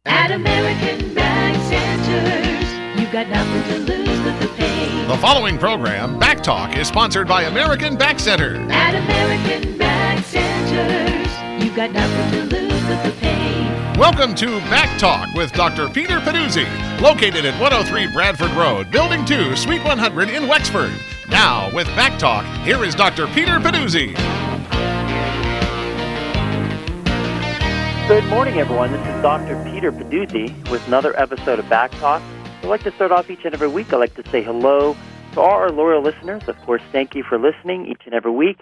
At American Back Centers, you've got nothing to lose but the pain. The following program, BackTalk, is sponsored by American Back Center. At American Back Centers, you've got nothing to lose but the pain. Welcome to BackTalk with Dr. Peter Pedduzi, located at 103 Bradford Road, Building 2, Suite 100 in Wexford. Now, with BackTalk, here is Dr. Peter Pedduzi. Good morning, everyone. This is Dr. Peter Pedduzi with another episode of BackTalk. I'd like to start off each and every week. I'd like to say hello to all our loyal listeners. Of course, thank you for listening each and every week.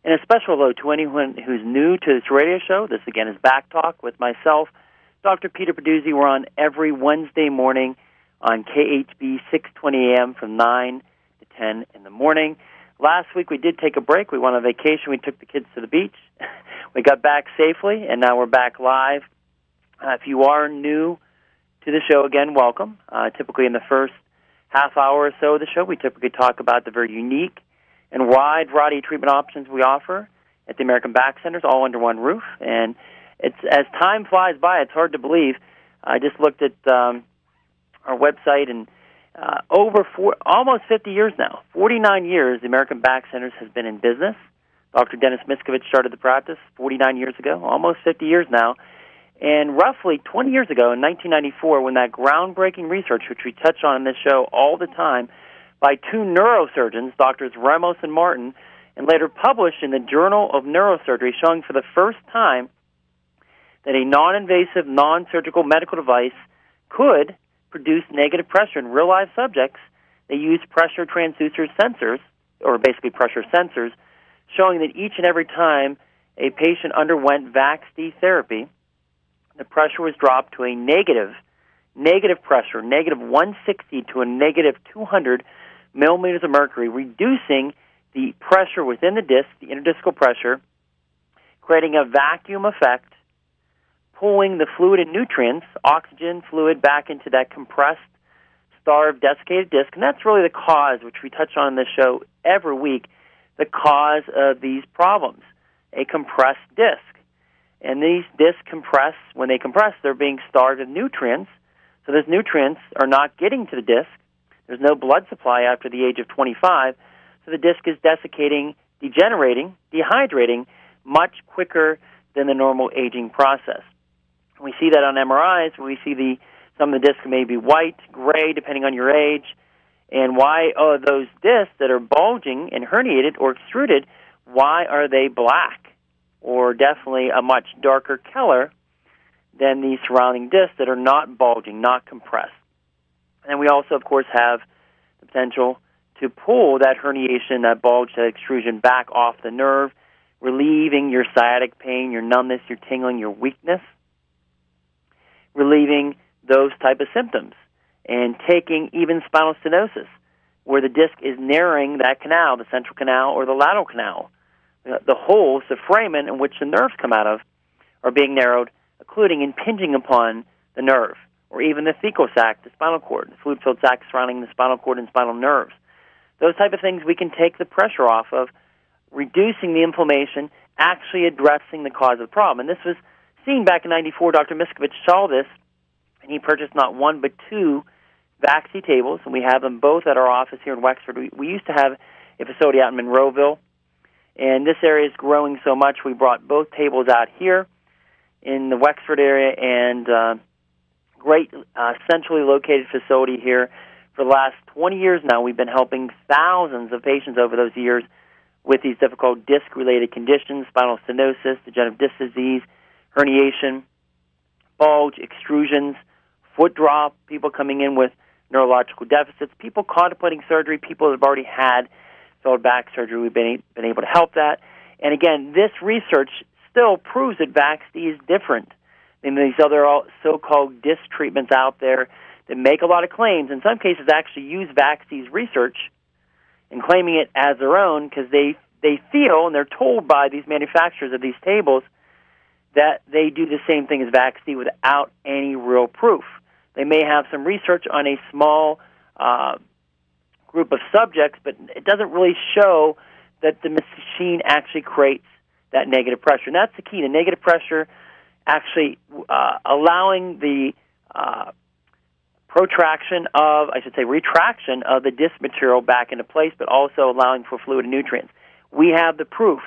And a special hello to anyone who's new to this radio show. This, again, is BackTalk with myself, Dr. Peter Pedduzi. We're on every Wednesday morning on KHB 620 AM from 9 to 10 in the morning. Last week we did take a break. We went on vacation. We took the kids to the beach. We got back safely, and now we're back live. If you are new to the show, again, welcome. Typically in the first half hour or so of the show, we typically talk about the very unique and wide variety of treatment options we offer at the American Back Centers, all under one roof. And it's as time flies by, it's hard to believe. I just looked at our website, and almost 50 years now, 49 years, the American Back Centers has been in business. Dr. Dennis Miskovich started the practice 49 years ago, almost 50 years now. And roughly 20 years ago, in 1994, when that groundbreaking research, which we touch on in this show all the time, by two neurosurgeons, Drs. Ramos and Martin, and later published in the Journal of Neurosurgery, showing for the first time that a non-invasive, non-surgical medical device could produce negative pressure in real-life subjects. They used pressure transducer sensors, or basically pressure sensors, showing that each and every time a patient underwent VAX-D therapy, the pressure was dropped to a negative pressure, negative 160 to a negative 200 millimeters of mercury, reducing the pressure within the disc, the interdiscal pressure, creating a vacuum effect, pulling the fluid and nutrients, oxygen, fluid, back into that compressed, starved, desiccated disc. And that's really the cause, which we touch on in this show every week, the cause of these problems, a compressed disc. And these discs compress. When they compress, they're being starved of nutrients. So those nutrients are not getting to the disc. There's no blood supply after the age of 25. So the disc is desiccating, degenerating, dehydrating much quicker than the normal aging process. We see that on MRIs. We see some of the discs may be white, gray, depending on your age. And why are those discs that are bulging and herniated or extruded, why are they black or definitely a much darker color than the surrounding discs that are not bulging, not compressed? And we also, of course, have the potential to pull that herniation, that bulge, that extrusion back off the nerve, relieving your sciatic pain, your numbness, your tingling, your weakness, relieving those type of symptoms, and taking even spinal stenosis, where the disc is narrowing that canal, the central canal or the lateral canal. The holes, the foramen in which the nerves come out of, are being narrowed, including impinging upon the nerve, or even the thecal sac, the spinal cord, the fluid-filled sac surrounding the spinal cord and spinal nerves. Those type of things we can take the pressure off of, reducing the inflammation, actually addressing the cause of the problem. And this was seen back in 94. Dr. Miskovich saw this, and he purchased not one but two VAX-D tables, and we have them both at our office here in Wexford. We used to have a facility out in Monroeville, and this area is growing so much we brought both tables out here in the Wexford area, and great centrally located facility here. For the last 20 years now, we've been helping thousands of patients over those years with these difficult disc-related conditions, spinal stenosis, degenerative disc disease, herniation, bulge, extrusions, foot drop, people coming in with neurological deficits, people contemplating surgery, people that have already had failed back surgery. We've been able to help that. And again, this research still proves that VAX-D is different than these other so-called disc treatments out there that make a lot of claims. In some cases, actually use VAX-D's research and claiming it as their own because they feel, and they're told by these manufacturers of these tables, that they do the same thing as VAX-D without any real proof. They may have some research on a small group of subjects, but it doesn't really show that the machine actually creates that negative pressure. And that's the key, the negative pressure actually allowing the retraction of the disc material back into place, but also allowing for fluid and nutrients. We have the proof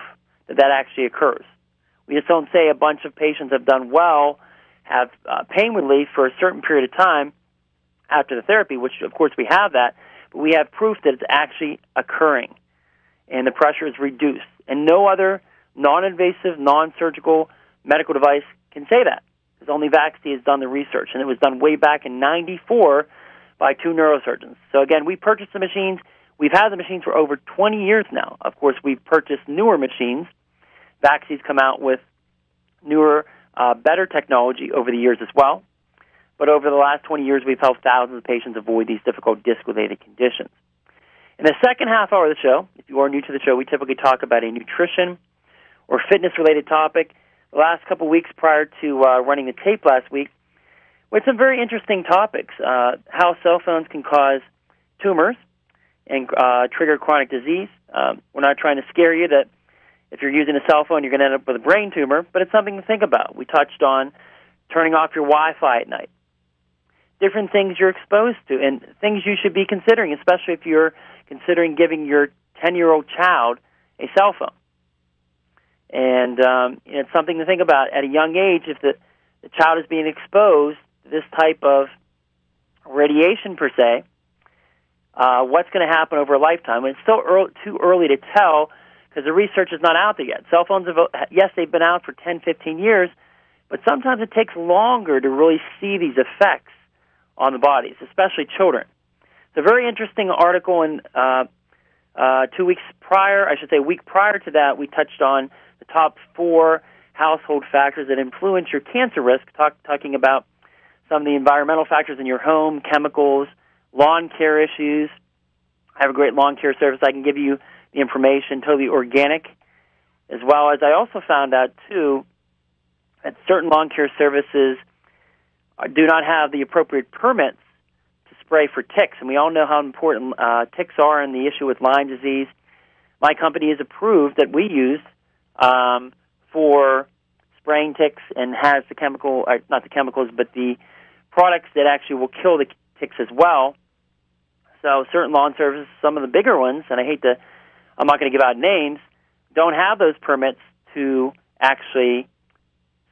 that actually occurs. We just don't say a bunch of patients have done well, have pain relief for a certain period of time after the therapy, which of course we have that, but we have proof that it's actually occurring and the pressure is reduced. And no other non-invasive, non-surgical medical device can say that, because only Vaxi has done the research, and it was done way back in '94 by 2 neurosurgeons. So again, we purchased the machines. We've had the machines for over 20 years now. Of course, we've purchased newer machines. Vaxi's come out with newer, better technology over the years as well. But over the last 20 years, we've helped thousands of patients avoid these difficult disc-related conditions. In the second half hour of the show, if you are new to the show, we typically talk about a nutrition or fitness-related topic. The last couple of weeks prior to running the tape last week, with some very interesting topics, how cell phones can cause tumors and trigger chronic disease. We're not trying to scare you that if you're using a cell phone, you're going to end up with a brain tumor, but it's something to think about. We touched on turning off your Wi-Fi at night, different things you're exposed to, and things you should be considering, especially if you're considering giving your 10-year-old child a cell phone. And it's something to think about at a young age. If the child is being exposed to this type of radiation, per se, what's going to happen over a lifetime? And it's still too early to tell because the research is not out there yet. Cell phones, yes, they've been out for 10, 15 years, but sometimes it takes longer to really see these effects on the bodies, especially children. It's a very interesting article, and 2 weeks prior, a week prior to that, we touched on the top 4 household factors that influence your cancer risk, talking about some of the environmental factors in your home, chemicals, lawn care issues. I have a great lawn care service. I can give you the information, totally organic, as well as I also found out, too, that certain lawn care services do not have the appropriate permits to spray for ticks, and we all know how important ticks are in the issue with Lyme disease. My company is approved that we use for spraying ticks and has the chemical, not the chemicals, but the products that actually will kill the ticks as well. So certain lawn services, some of the bigger ones, and I'm not going to give out names, don't have those permits to actually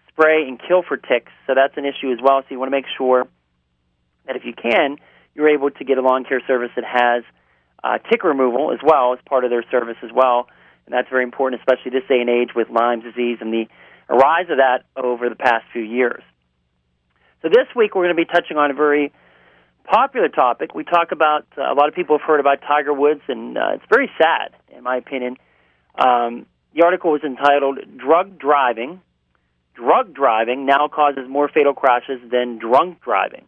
spray and kill for ticks. So that's an issue as well. So you want to make sure that if you can, you're able to get a lawn care service that has tick removal as well as part of their service as well. And that's very important, especially this day and age with Lyme disease and the rise of that over the past few years. So this week we're going to be touching on a very popular topic. We talk about, a lot of people have heard about Tiger Woods, and it's very sad, in my opinion. The article was entitled, Drug Driving Now Causes More Fatal Crashes Than Drunk Driving.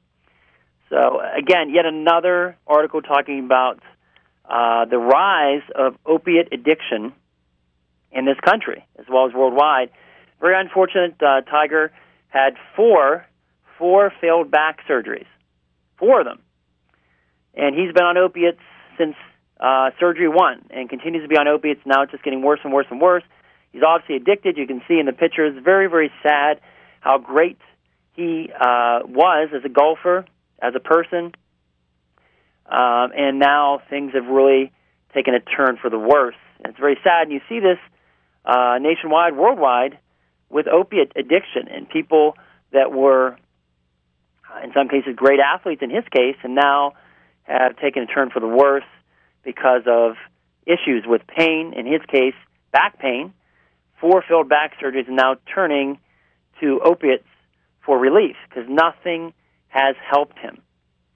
So, again, yet another article talking about the rise of opiate addiction in this country, as well as worldwide. Very unfortunate, Tiger had four failed back surgeries. 4 of them. And he's been on opiates since surgery 1 and continues to be on opiates. Now it's just getting worse and worse and worse. He's obviously addicted. You can see in the pictures, very, very sad how great he was as a golfer, as a person. And now things have really taken a turn for the worse. And it's very sad. And you see this nationwide, worldwide, with opiate addiction and people that were, in some cases, great athletes in his case, and now have taken a turn for the worse because of issues with pain, in his case, back pain, 4 failed back surgeries, and now turning to opiates for relief because nothing has helped him.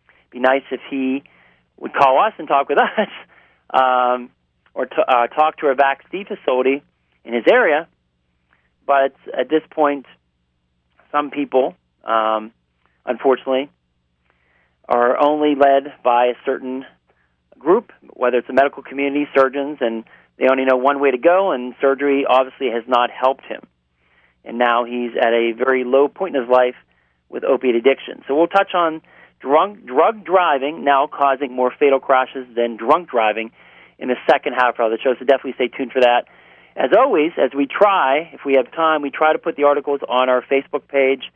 It'd be nice if he would call us and talk with us or talk to a Vaxi facility in his area, but at this point, some people, unfortunately, are only led by a certain group, whether it's a medical community, surgeons, and they only know one way to go, and surgery obviously has not helped him. And now he's at a very low point in his life with opiate addiction. So we'll touch on drug driving now causing more fatal crashes than drunk driving in the second half of the show, so definitely stay tuned for that. As always, as we try, if we have time, we try to put the articles on our Facebook page,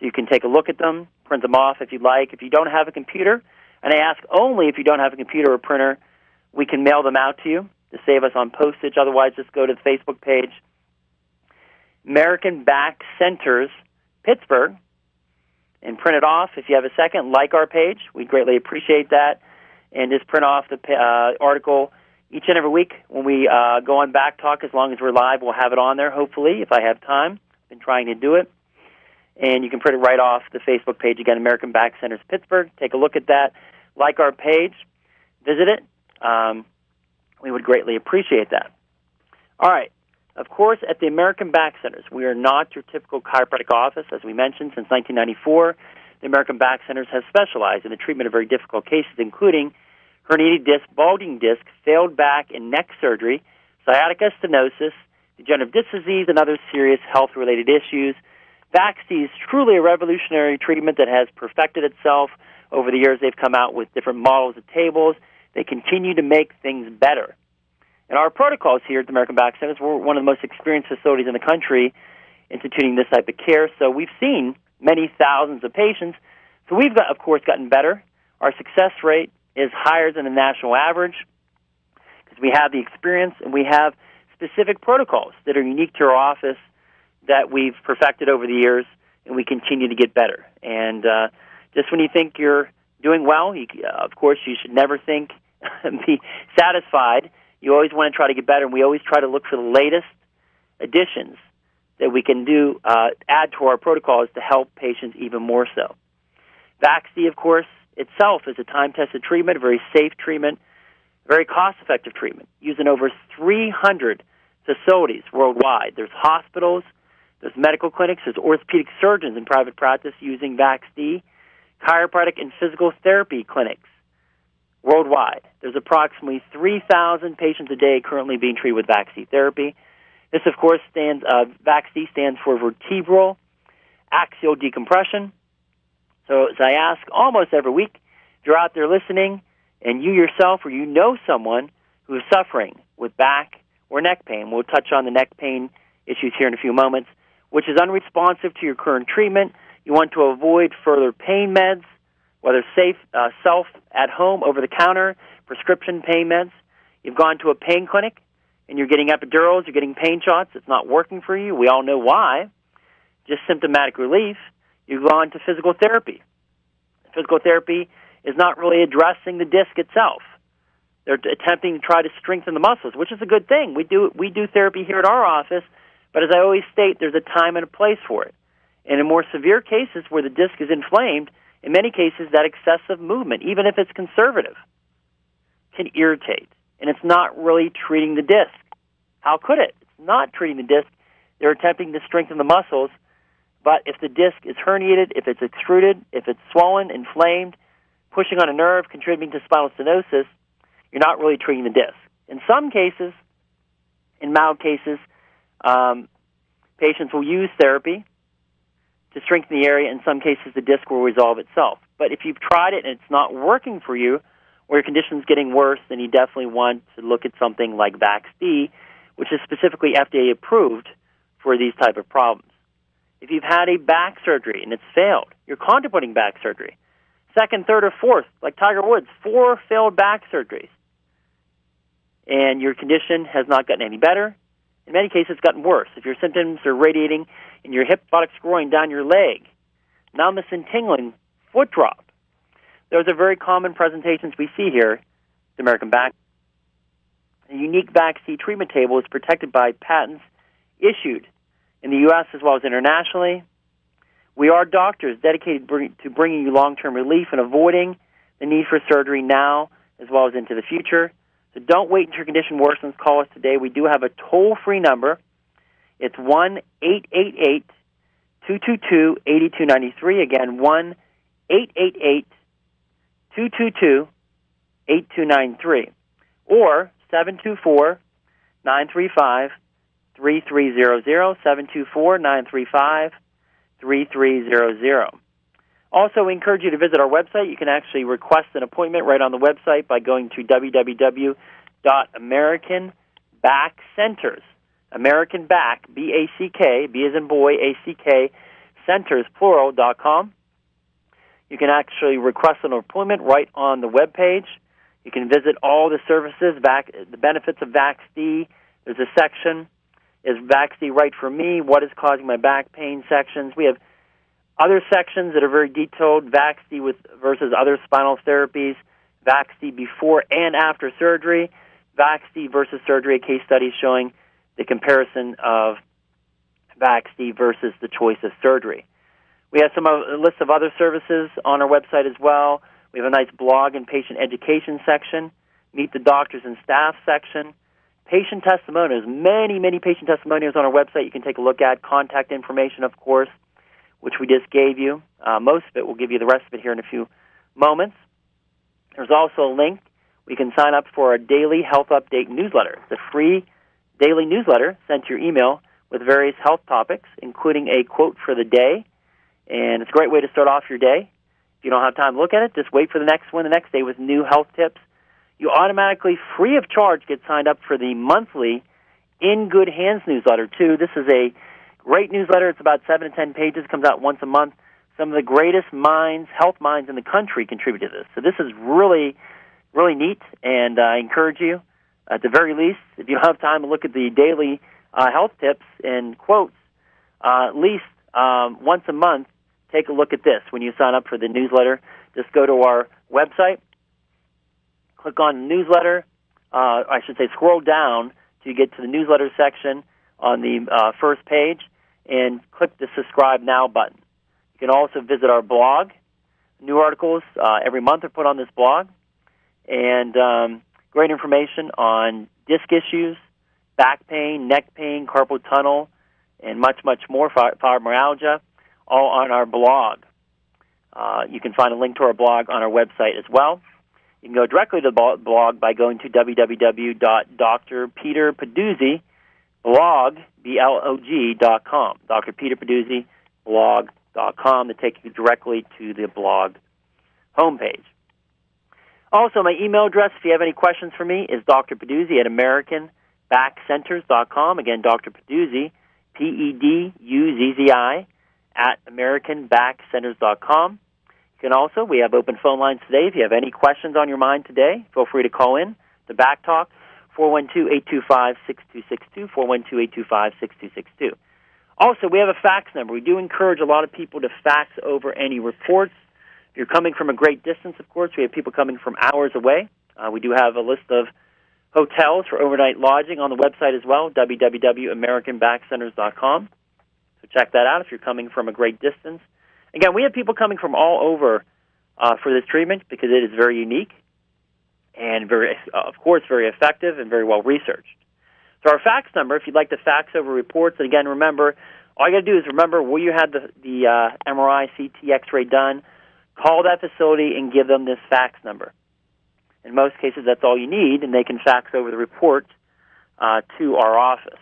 so So you can take a look at them, print them off if you'd like. If you don't have a computer, and I ask only if you don't have a computer or printer, we can mail them out to you to save us on postage. Otherwise, just go to the Facebook page, American Back Centers, Pittsburgh, and print it off. If you have a second, like our page. We'd greatly appreciate that. And just print off the article each and every week when we go on BackTalk. As long as we're live, we'll have it on there, hopefully, if I have time. I've been trying to do it. And you can print it right off the Facebook page. Again, American Back Centers, Pittsburgh. Take a look at that. Like our page. Visit it. We would greatly appreciate that. All right. Of course, at the American Back Centers, we are not your typical chiropractic office. As we mentioned, since 1994, the American Back Centers has specialized in the treatment of very difficult cases, including herniated disc, bulging disc, failed back and neck surgery, sciatica, stenosis, degenerative disc disease, and other serious health-related issues. BackC is truly a revolutionary treatment that has perfected itself. Over the years, they've come out with different models of tables. They continue to make things better. And our protocols here at the American Back Centers, we're one of the most experienced facilities in the country instituting this type of care. So we've seen many thousands of patients. So we've, of course, gotten better. Our success rate is higher than the national average because we have the experience and we have specific protocols that are unique to our office that we've perfected over the years, and we continue to get better. And just when you think you're doing well, of course, you should never think and be satisfied. You always want to try to get better, and we always try to look for the latest additions that we can do, add to our protocols to help patients even more so. BackC, of course, itself is a time-tested treatment, a very safe treatment, very cost-effective treatment, used in over 300 facilities worldwide. There's hospitals, there's medical clinics, there's orthopedic surgeons in private practice using BackC, chiropractic and physical therapy clinics worldwide. There's approximately 3,000 patients a day currently being treated with BackC therapy. This, of course, BackC stands for vertebral axial decompression. So as I ask almost every week, if you're out there listening and you yourself or you know someone who is suffering with back or neck pain, we'll touch on the neck pain issues here in a few moments, which is unresponsive to your current treatment. You want to avoid further pain meds, whether safe, self, at home, over-the-counter, prescription pain meds. You've gone to a pain clinic, and you're getting epidurals, you're getting pain shots. It's not working for you. We all know why. Just symptomatic relief. You've gone to physical therapy. Physical therapy is not really addressing the disc itself. They're attempting to try to strengthen the muscles, which is a good thing. We do therapy here at our office, but as I always state, there's a time and a place for it. And in more severe cases where the disc is inflamed, in many cases, that excessive movement, even if it's conservative, can irritate. And it's not really treating the disc. How could it? It's not treating the disc. They're attempting to strengthen the muscles. But if the disc is herniated, if it's extruded, if it's swollen, inflamed, pushing on a nerve, contributing to spinal stenosis, you're not really treating the disc. In some cases, in mild cases, patients will use therapy to strengthen the area. In some cases, the disc will resolve itself. But if you've tried it and it's not working for you, or your condition's getting worse, then you definitely want to look at something like BackC, which is specifically FDA approved for these type of problems. If you've had a back surgery and it's failed, you're contemplating back surgery, second, third, or fourth, like Tiger Woods, 4 failed back surgeries, and your condition has not gotten any better, in many cases it's gotten worse. If your symptoms are radiating in your hip, buttocks, groin, down your leg, numbness and tingling, foot drop, those are very common presentations we see here at the American Back. A unique BackC treatment table is protected by patents issued in the U.S. as well as internationally. We are doctors dedicated to bringing you long-term relief and avoiding the need for surgery now as well as into the future. So don't wait until your condition worsens. Call us today. We do have a toll-free number. It's 1-888-222-8293. Again, 1-888-222-8293. Or 724-935-3300, 724-935-3300. Also, we encourage you to visit our website. You can actually request an appointment right on the website by going to www.americanbackcenters, American Back, B-A-C-K, B as in boy, A-C-K, backcenters.com. You can actually request an appointment right on the web page. You can visit all the services, the benefits of VaxD. There's a section, is VaxD right for me? What is causing my back pain sections? We have other sections that are very detailed, VaxD versus other spinal therapies, VaxD before and after surgery, VaxD versus surgery, a case study showing the comparison of VaxD versus the choice of surgery. We have a list of other services on our website as well. We have a nice blog and patient education section, meet the doctors and staff section, patient testimonials, many patient testimonials on our website you can take a look at, contact information, of course, which we just gave you. Most of it, we'll give you the rest of it here in a few moments. There's also a link. We can sign up for our daily health update newsletter. It's a free daily newsletter sent to your email with various health topics, including a quote for the day. And it's a great way to start off your day. If you don't have time to look at it, just wait for the next one the next day with new health tips. You automatically, free of charge, get signed up for the monthly In Good Hands newsletter, too. This is a great newsletter. It's about 7 to 10 pages. It comes out once a month. Some of the greatest minds, health minds in the country contribute to this. So this is really, really neat, and I encourage you, at the very least, if you don't have time to look at the daily health tips and quotes, at least once a month, take a look at this. When you sign up for the newsletter, just go to our website, click on newsletter, I should say scroll down to get to the newsletter section on the first page, and click the subscribe now button. You can also visit our blog. New articles every month are put on this blog, and great information on disc issues, back pain, neck pain, carpal tunnel, and much more, fibromyalgia, all on our blog. You can find a link to our blog on our website as well. You can go directly to the blog by going to www.drpeterpeduzzi.blog.com. Dr. Peter Pedduzi, blog.com, to take you directly to the blog homepage. Also, my email address, if you have any questions for me, is drpeduzzi@AmericanBackCenters.com. Again, Dr. Pedduzi, Peduzzi, @AmericanBackCenters.com. You can also, we have open phone lines today. If you have any questions on your mind today, feel free to call in to BackTalk, 412-825-6262, 412-825-6262. Also, we have a fax number. We do encourage a lot of people to fax over any reports. If you're coming from a great distance, of course, we have people coming from hours away. We do have a list of hotels for overnight lodging on the website as well, www.AmericanBackCenters.com. So check that out if you're coming from a great distance. Again, we have people coming from all over for this treatment because it is very unique and very, of course, very effective and very well researched. So our fax number, if you'd like to fax over reports, and again, remember, all you got to do is remember where you had the MRI, CT, X-ray done, call that facility and give them this fax number. In most cases, that's all you need, and they can fax over the report to our office.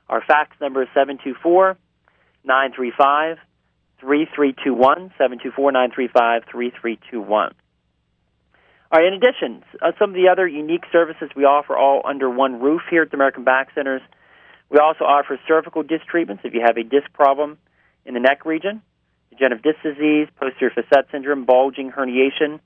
Our fax number is 724-935-3321, 724-935-3321. All right, in addition, some of the other unique services we offer all under one roof here at the American Back Centers. We also offer cervical disc treatments if you have a disc problem in the neck region, degenerative disc disease, posterior facet syndrome, bulging, herniation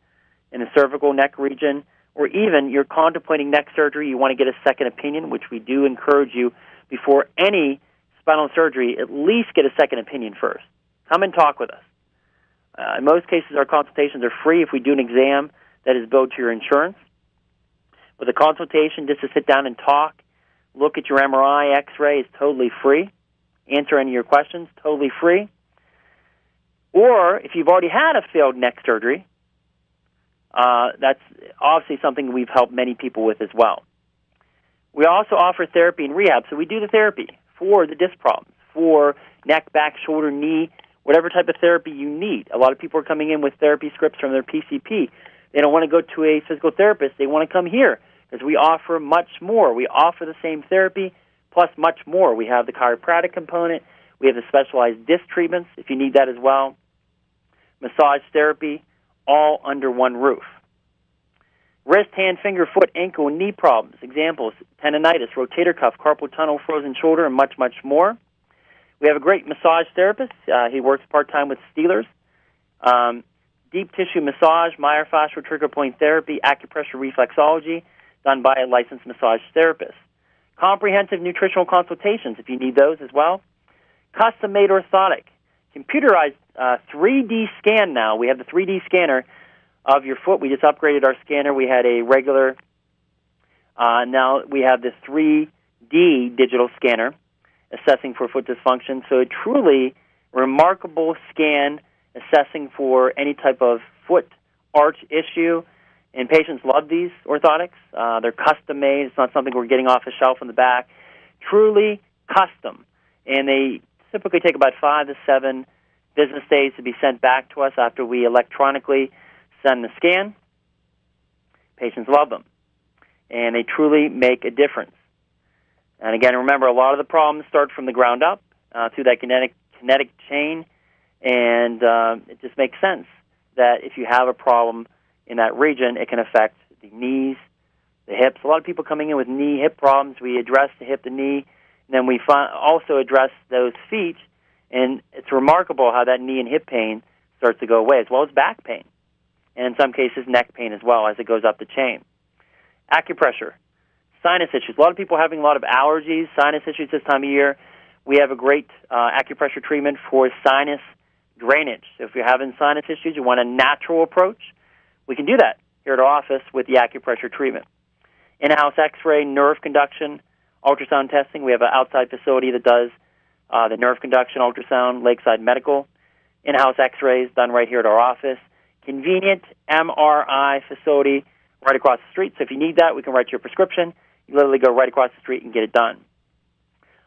in the cervical neck region, or even you're contemplating neck surgery, you want to get a second opinion, which we do encourage you before any spinal surgery, at least get a second opinion first. Come and talk with us. In most cases, our consultations are free if we do an exam that is billed to your insurance. With a consultation, just to sit down and talk, look at your MRI, X-ray is totally free. Answer any of your questions, totally free. Or if you've already had a failed neck surgery, that's obviously something we've helped many people with as well. We also offer therapy and rehab. So we do the therapy for the disc problems, for neck, back, shoulder, knee, whatever type of therapy you need. A lot of people are coming in with therapy scripts from their PCP. They don't want to go to a physical therapist. They want to come here because we offer much more. We offer the same therapy plus much more. We have the chiropractic component. We have the specialized disc treatments if you need that as well. Massage therapy, all under one roof. Wrist, hand, finger, foot, ankle, and knee problems. Examples, tendonitis, rotator cuff, carpal tunnel, frozen shoulder, and much more. We have a great massage therapist. He works part-time with Steelers. Deep tissue massage, myofascial trigger point therapy, acupressure reflexology, done by a licensed massage therapist. Comprehensive nutritional consultations, if you need those as well. Custom-made orthotic. Computerized 3D scan now. We have the 3D scanner of your foot. We just upgraded our scanner. We had a regular, now we have this 3D digital scanner assessing for foot dysfunction. So a truly remarkable scan assessing for any type of foot arch issue. And patients love these orthotics. They're custom-made. It's not something we're getting off a shelf in the back. Truly custom. And they typically take about 5 to 7 business days to be sent back to us after we electronically send the scan. Patients love them. And they truly make a difference. And again, remember, a lot of the problems start from the ground up through that kinetic chain. And it just makes sense that if you have a problem in that region, it can affect the knees, the hips. A lot of people coming in with knee, hip problems. We address the hip, the knee, and then we also address those feet. And it's remarkable how that knee and hip pain starts to go away, as well as back pain. And in some cases, neck pain as well as it goes up the chain. Acupressure, sinus issues. A lot of people having a lot of allergies, sinus issues this time of year. We have a great acupressure treatment for sinus drainage. So if you're having sinus issues, you want a natural approach, we can do that here at our office with the acupressure treatment. In-house X-ray, nerve conduction, ultrasound testing. We have an outside facility that does the nerve conduction, ultrasound, Lakeside Medical. In-house X-rays done right here at our office. Convenient MRI facility right across the street. So if you need that, we can write you a prescription. You literally go right across the street and get it done.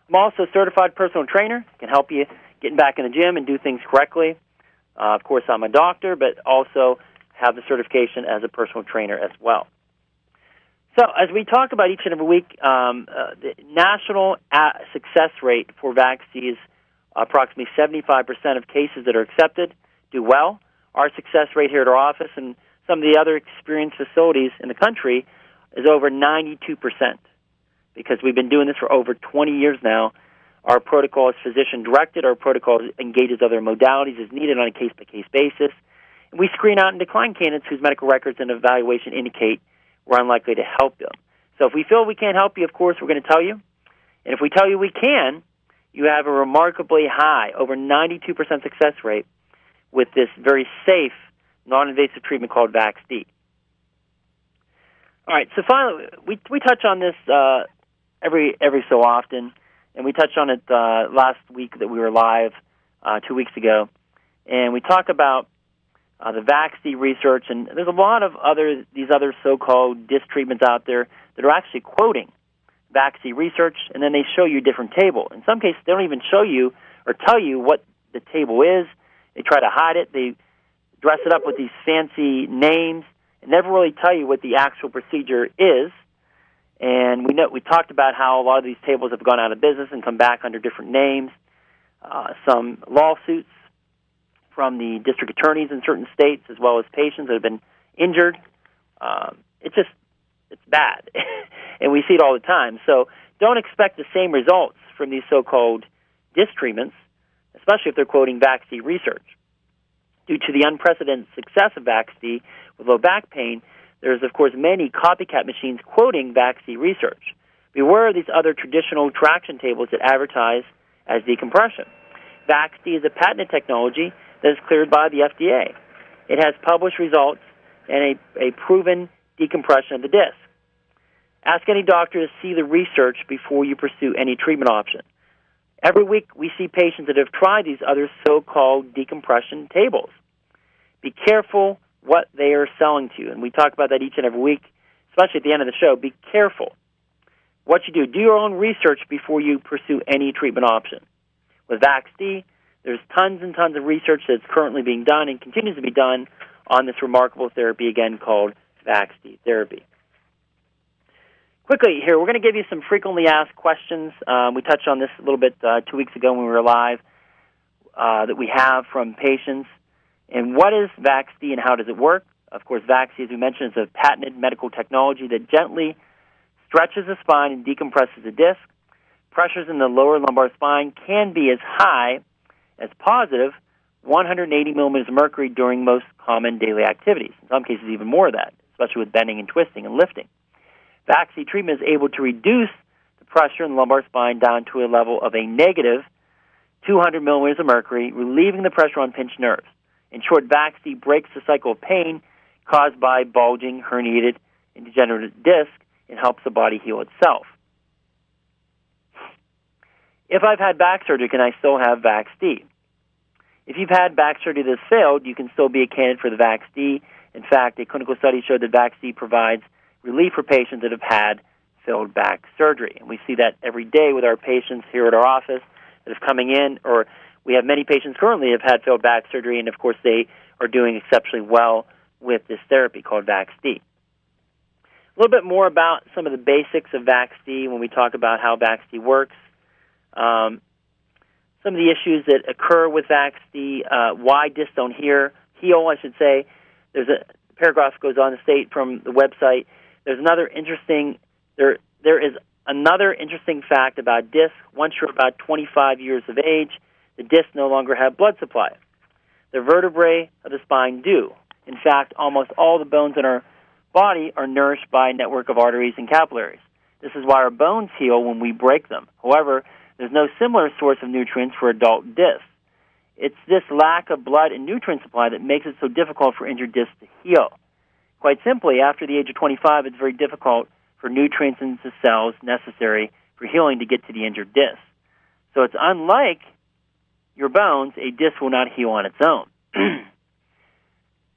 I'm also a certified personal trainer. Can help you getting back in the gym and do things correctly. Of course, I'm a doctor, but also have the certification as a personal trainer as well. So as we talk about each and every week, the national success rate for vaccines is approximately 75% of cases that are accepted do well. Our success rate here at our office and some of the other experienced facilities in the country is over 92%, because we've been doing this for over 20 years now. Our protocol is physician-directed. Our protocol engages other modalities as needed on a case-by-case basis. And we screen out and decline candidates whose medical records and evaluation indicate we're unlikely to help them. So if we feel we can't help you, of course, we're going to tell you. And if we tell you we can, you have a remarkably high, over 92% success rate with this very safe, non-invasive treatment called VaxD. All right, so finally, we touch on this every so often, and we touched on it last week that we were live 2 weeks ago, and we talk about the VaxD research, and there's a lot of these other so-called DIS treatments out there that are actually quoting VaxD research, and then they show you a different table. In some cases, they don't even show you or tell you what the table is. They try to hide it. They dress it up with these fancy names and never really tell you what the actual procedure is. And we talked about how a lot of these tables have gone out of business and come back under different names. Some lawsuits from the district attorneys in certain states, as well as patients that have been injured. It's bad, and we see it all the time. So don't expect the same results from these so-called DIS treatments, especially if they're quoting VaxD research. Due to the unprecedented success of VaxD with low back pain, there's, of course, many copycat machines quoting VaxD research. Beware of these other traditional traction tables that advertise as decompression. VaxD is a patented technology that is cleared by the FDA. It has published results and a proven decompression of the disc. Ask any doctor to see the research before you pursue any treatment option. Every week we see patients that have tried these other so-called decompression tables. Be careful what they are selling to you, and we talk about that each and every week, especially at the end of the show. Be careful what you do. Do your own research before you pursue any treatment option. With VaxD, there's tons and tons of research that's currently being done and continues to be done on this remarkable therapy, again, called VaxD therapy. Quickly here, we're going to give you some frequently asked questions. We touched on this a little bit 2 weeks ago when we were live, that we have from patients. And what is VaxD and how does it work? Of course, VaxD, as we mentioned, is a patented medical technology that gently stretches the spine and decompresses the disc. Pressures in the lower lumbar spine can be as high as positive 180 millimeters of mercury during most common daily activities. In some cases, even more of that, especially with bending and twisting and lifting. VAC-C treatment is able to reduce the pressure in the lumbar spine down to a level of a negative 200 millimeters of mercury, relieving the pressure on pinched nerves. In short, VAC-C breaks the cycle of pain caused by bulging, herniated, and degenerative disc and helps the body heal itself. If I've had back surgery, can I still have VAC-C? If you've had back surgery that's failed, you can still be a candidate for the VAC-C. In fact, a clinical study showed that VAC-C provides relief for patients that have had failed back surgery. And we see that every day with our patients here at our office that are coming in, or we have many patients currently have had failed back surgery, and of course they are doing exceptionally well with this therapy called VAC-C. A little bit more about some of the basics of VAC-C when we talk about how VAC-C works. Some of the issues that occur with VAC-C, why discs don't heal, I should say. There's a paragraph goes on to state from the website. There's another interesting. There is another interesting fact about discs. Once you're about 25 years of age, the discs no longer have blood supply. The vertebrae of the spine do. In fact, almost all the bones in our body are nourished by a network of arteries and capillaries. This is why our bones heal when we break them. However, there's no similar source of nutrients for adult discs. It's this lack of blood and nutrient supply that makes it so difficult for injured discs to heal. Quite simply, after the age of 25, it's very difficult for nutrients into cells necessary for healing to get to the injured disc. So it's unlike your bones, a disc will not heal on its own.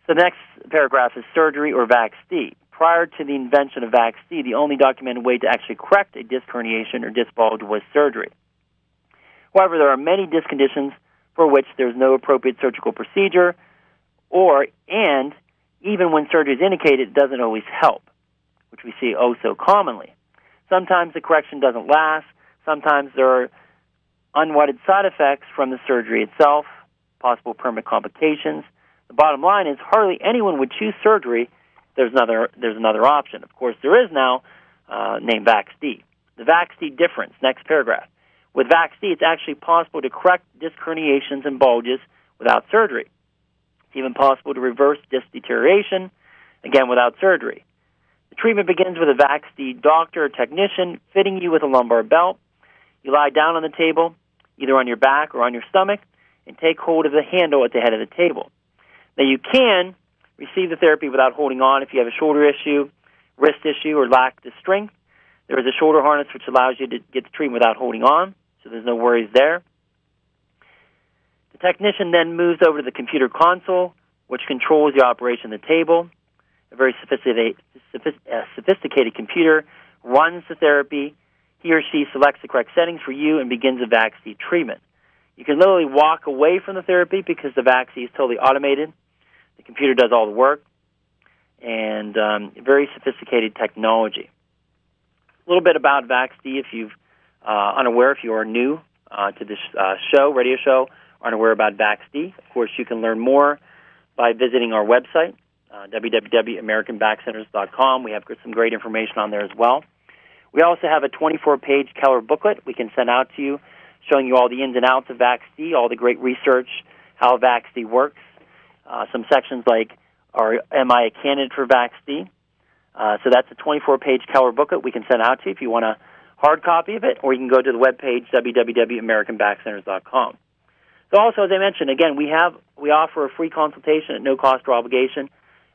So the next paragraph is surgery or VAC-C. Prior to the invention of VAC-C, the only documented way to actually correct a disc herniation or disc bulge was surgery. However, there are many disc conditions for which there's no appropriate surgical procedure, and even when surgery is indicated, it doesn't always help, which we see oh so commonly. Sometimes the correction doesn't last. Sometimes there are unwanted side effects from the surgery itself, possible permanent complications. The bottom line is hardly anyone would choose surgery. There's another option. Of course, there is now named VAC-C. The VAC-C difference, next paragraph. With VAC-C, it's actually possible to correct disc herniations and bulges without surgery. It's even possible to reverse disc deterioration, again, without surgery. The treatment begins with a VAC-C doctor or technician fitting you with a lumbar belt. You lie down on the table, either on your back or on your stomach, and take hold of the handle at the head of the table. Now, you can receive the therapy without holding on if you have a shoulder issue, wrist issue, or lack the strength. There is a shoulder harness which allows you to get the treatment without holding on, so there's no worries there. The technician then moves over to the computer console, which controls the operation of the table. A very sophisticated computer runs the therapy. He or she selects the correct settings for you and begins a VAC-C treatment. You can literally walk away from the therapy because the VAC-C is totally automated. The computer does all the work, and very sophisticated technology. A little bit about VAC-C if you've unaware, if you are new to this radio show, unaware about VAC-C. Of course, you can learn more by visiting our website, www.americanbackcenters.com. We have some great information on there as well. We also have a 24-page Keller booklet we can send out to you, showing you all the ins and outs of VAC-C, all the great research, how VAC-C works. Some sections like, am I a candidate for VAC-C? So that's a 24-page Keller booklet we can send out to you if you want a hard copy of it, or you can go to the webpage, www.americanbackcenters.com. So also, as I mentioned, again, we offer a free consultation at no cost or obligation.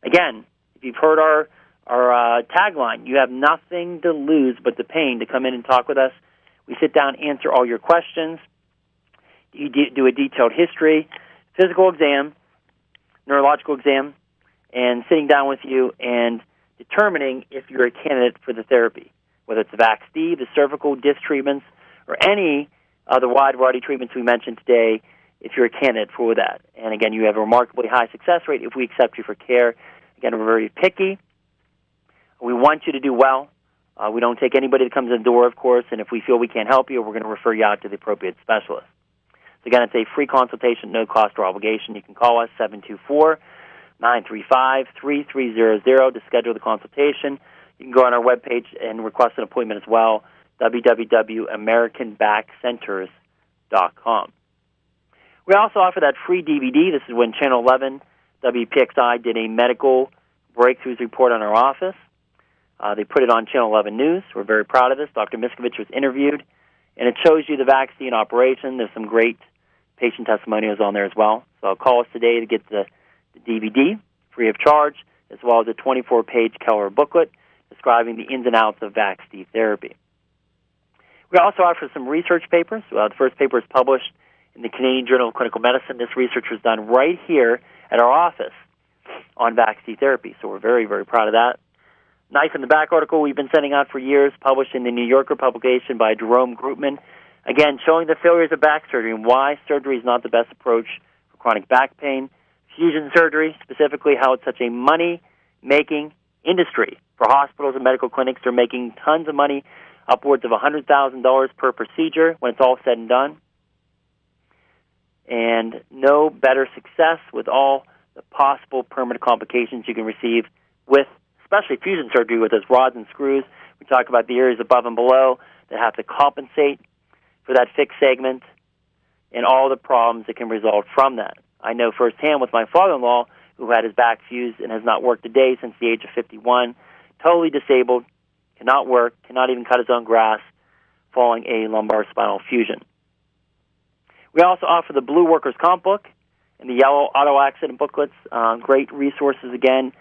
Again, if you've heard our tagline, you have nothing to lose but the pain to come in and talk with us. We sit down, answer all your questions. You do a detailed history, physical exam, neurological exam, and sitting down with you and determining if you're a candidate for the therapy, whether it's the VAC-C, the cervical disc treatments, or any of the wide variety of treatments we mentioned today, if you're a candidate for that. And again, you have a remarkably high success rate if we accept you for care. Again, we're very picky. We want you to do well. We don't take anybody that comes in the door, of course, and if we feel we can't help you, we're going to refer you out to the appropriate specialist. So again, it's a free consultation, no cost or obligation. You can call us 724-935-3300 to schedule the consultation. You can go on our webpage and request an appointment as well www.americanbackcenters.com. We also offer that free DVD. This is when Channel 11, WPXI, did a medical breakthroughs report on our office. They put it on Channel 11 News. We're very proud of this. Dr. Miskovich was interviewed, and it shows you the vaccine operation. There's some great patient testimonials on there as well. So call us today to get the DVD free of charge, as well as a 24-page Keller booklet describing the ins and outs of vaccine therapy. We also offer some research papers. The first paper is published in the Canadian Journal of Clinical Medicine. This research was done right here at our office on vaccine therapy, so we're very, very proud of that. Knife in the Back article we've been sending out for years, published in the New Yorker publication by Jerome Grootman, again, showing the failures of back surgery and why surgery is not the best approach for chronic back pain. Fusion surgery, specifically how it's such a money-making industry for hospitals and medical clinics. They're making tons of money, upwards of $100,000 per procedure when it's all said and done. And no better success with all the possible permanent complications you can receive with, especially fusion surgery with those rods and screws. We talk about the areas above and below that have to compensate for that fixed segment and all the problems that can result from that. I know firsthand with my father-in-law, who had his back fused and has not worked a day since the age of 51, totally disabled, cannot work, cannot even cut his own grass, following a lumbar spinal fusion. We also offer the blue workers' comp book and the yellow auto accident booklets. Great resources, again.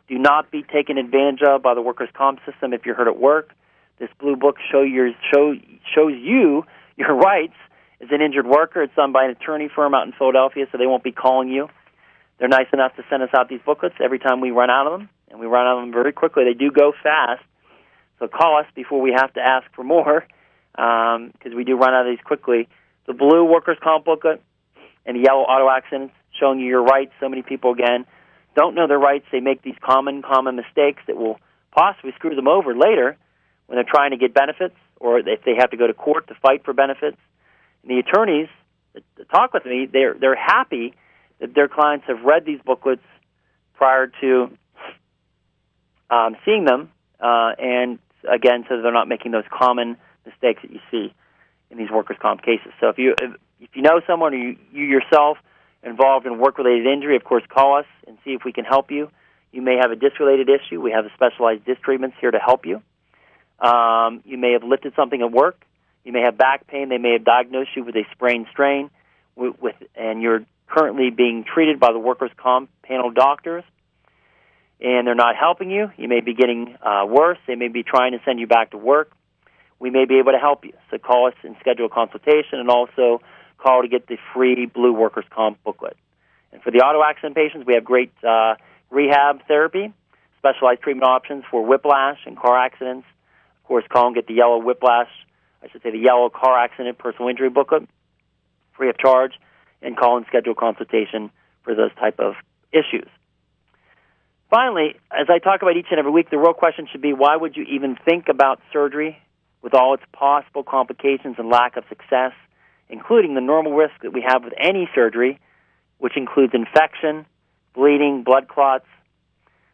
Do not be taken advantage of by the workers' comp system if you're hurt at work. This blue book shows you your rights as an injured worker. It's done by an attorney firm out in Philadelphia, so they won't be calling you. They're nice enough to send us out these booklets every time we run out of them, and we run out of them very quickly. They do go fast, so call us before we have to ask for more, because we do run out of these quickly. The blue workers' comp booklet and the yellow auto accidents showing you your rights. So many people, again, don't know their rights. They make these common mistakes that will possibly screw them over later when they're trying to get benefits or if they have to go to court to fight for benefits. And the attorneys that talk with me, they're happy that their clients have read these booklets prior to seeing them, and again, so they're not making those common mistakes that you see in these workers' comp cases. So if you know someone or you yourself involved in work-related injury, of course, call us and see if we can help you. You may have a disc-related issue. We have the specialized disc treatments here to help you. You may have lifted something at work. You may have back pain. They may have diagnosed you with a sprain strain, and you're currently being treated by the workers' comp panel doctors, and they're not helping you. You may be getting worse. They may be trying to send you back to work. We may be able to help you. So call us and schedule a consultation, and also call to get the free blue workers' comp booklet. And for the auto accident patients, we have great rehab therapy, specialized treatment options for whiplash and car accidents. Of course, call and get the yellow the yellow car accident personal injury booklet, free of charge, and call and schedule a consultation for those type of issues. Finally, as I talk about each and every week, the real question should be, why would you even think about surgery with all its possible complications and lack of success, including the normal risk that we have with any surgery, which includes infection, bleeding, blood clots,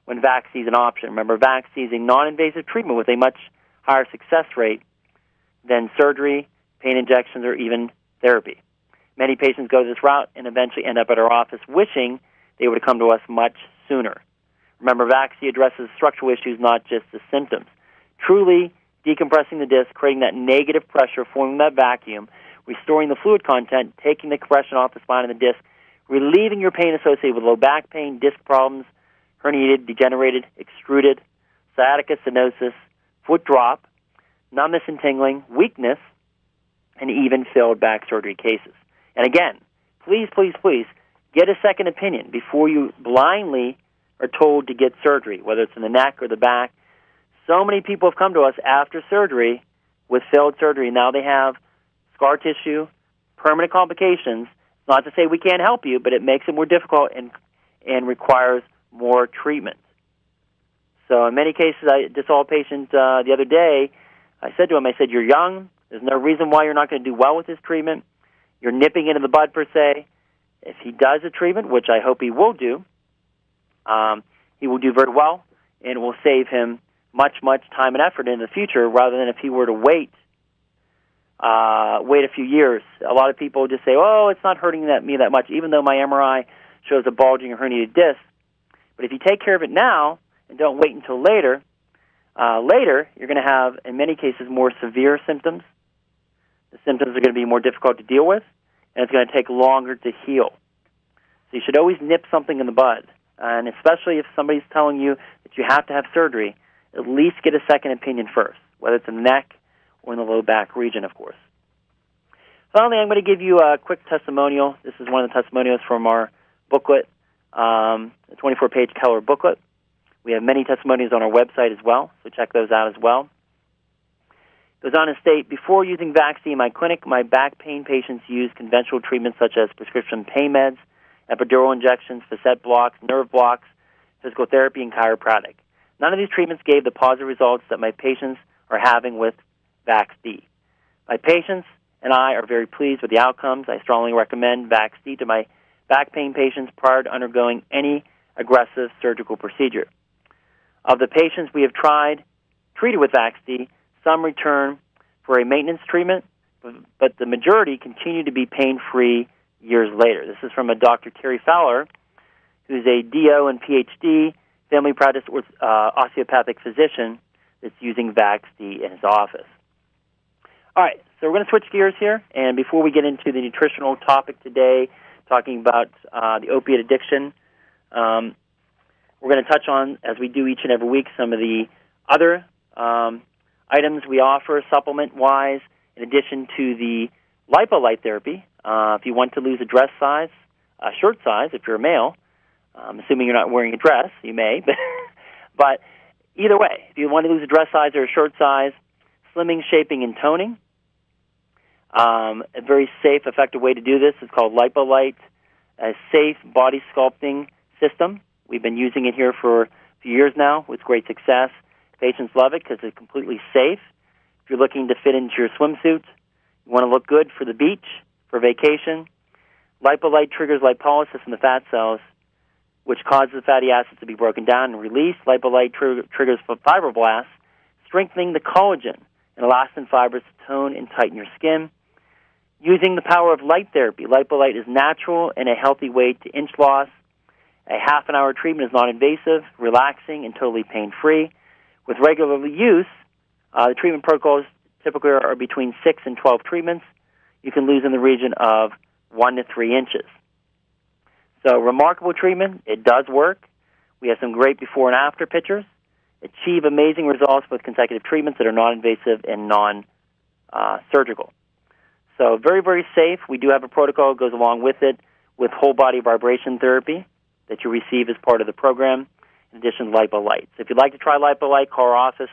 when vaccine is an option. Remember, vaccine is a non-invasive treatment with a much higher success rate than surgery, pain injections, or even therapy. Many patients go this route and eventually end up at our office wishing they would have come to us much sooner. Remember, vaccine addresses structural issues, not just the symptoms. Truly decompressing the disc, creating that negative pressure, forming that vacuum, restoring the fluid content, taking the compression off the spine of the disc, relieving your pain associated with low back pain, disc problems, herniated, degenerated, extruded, sciatica, stenosis, foot drop, numbness and tingling, weakness, and even failed back surgery cases. And again, please, please, please, get a second opinion before you blindly are told to get surgery, whether it's in the neck or the back. So many people have come to us after surgery with failed surgery. Now they have scar tissue, permanent complications. Not to say we can't help you, but it makes it more difficult and requires more treatment. So in many cases, I just saw a patient the other day. I said to him, you're young. There's no reason why you're not going to do well with this treatment. You're nipping it in the bud, per se. If he does a treatment, which I hope he will do, he will do very well, and it will save him much, much time and effort in the future, rather than if he were to wait wait a few years. A lot of people just say, oh, it's not hurting me that much, even though my MRI shows a bulging or herniated disc. But if you take care of it now and don't wait until later, you're going to have, in many cases, more severe symptoms. The symptoms are going to be more difficult to deal with, and it's going to take longer to heal. So you should always nip something in the bud, and especially if somebody's telling you that you have to have surgery, at least get a second opinion first, whether it's in the neck or in the low back region, of course. Finally, I'm going to give you a quick testimonial. This is one of the testimonials from our booklet, the 24-page Keller booklet. We have many testimonials on our website as well, so check those out as well. It goes on to state, before using Vaxi in my clinic, my back pain patients used conventional treatments such as prescription pain meds, epidural injections, facet blocks, nerve blocks, physical therapy, and chiropractic. None of these treatments gave the positive results that my patients are having with Vaxi. My patients and I are very pleased with the outcomes. I strongly recommend Vaxi to my back pain patients prior to undergoing any aggressive surgical procedure. Of the patients we have treated with Vaxi, some return for a maintenance treatment, but the majority continue to be pain-free years later. This is from a Dr. Terry Fowler, who's a DO and PhD, family practice osteopathic physician that's using Vaxi in his office. All right, so we're going to switch gears here, and before we get into the nutritional topic today, talking about the opiate addiction, we're going to touch on, as we do each and every week, some of the other items we offer supplement-wise, in addition to the lipolyte therapy. If you want to lose a dress size, a shirt size, if you're a male, assuming you're not wearing a dress, you may, but either way, if you want to lose a dress size or a shirt size, slimming, shaping, and toning. A very safe, effective way to do this is called lipolyte, a safe body sculpting system. We've been using it here for a few years now with great success. Patients love it because it's completely safe. If you're looking to fit into your swimsuit, you want to look good for the beach, for vacation, lipolyte triggers lipolysis in the fat cells, which causes the fatty acids to be broken down and released. Lipolyte triggers fibroblasts, strengthening the collagen and elastin fibers to tone and tighten your skin. Using the power of light therapy, lipolyte is natural and a healthy way to inch loss. A half-an-hour treatment is non-invasive, relaxing, and totally pain-free. With regular use, the treatment protocols typically are between 6 and 12 treatments. You can lose in the region of 1 to 3 inches. So, remarkable treatment. It does work. We have some great before and after pictures. Achieve amazing results with consecutive treatments that are non-invasive and non-surgical. So, very, very safe. We do have a protocol that goes along with it with whole-body vibration therapy that you receive as part of the program, in addition to lipolyte. So if you'd like to try lipolyte, call our office,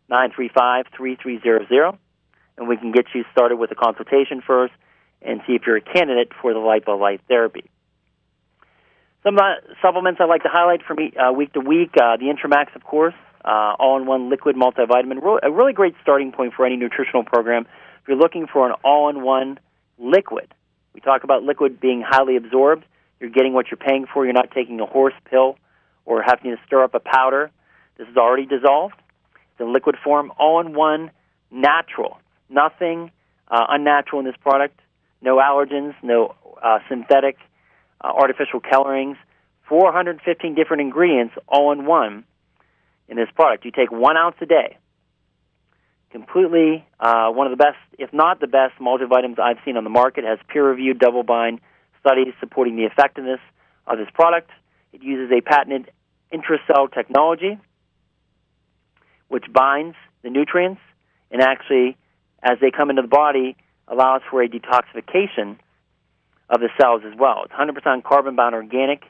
724-935-3300, and we can get you started with a consultation first and see if you're a candidate for the lipolyte therapy. Some supplements I'd like to highlight from week to week, the Intramax, of course, all-in-one liquid multivitamin, a really great starting point for any nutritional program. If you're looking for an all-in-one liquid, we talk about liquid being highly absorbed. You're getting what you're paying for. You're not taking a horse pill or having to stir up a powder. This is already dissolved. It's in liquid form, all-in-one, natural. Nothing unnatural in this product. No allergens, no synthetic, artificial colorings. 415 different ingredients all in one in this product. You take 1 ounce a day. Completely one of the best, if not the best, multivitamins I've seen on the market. It has peer-reviewed double-blind studies supporting the effectiveness of this product. It uses a patented intracell technology, which binds the nutrients and actually, as they come into the body, allows for a detoxification of the cells as well. It's 100% carbon-bound organic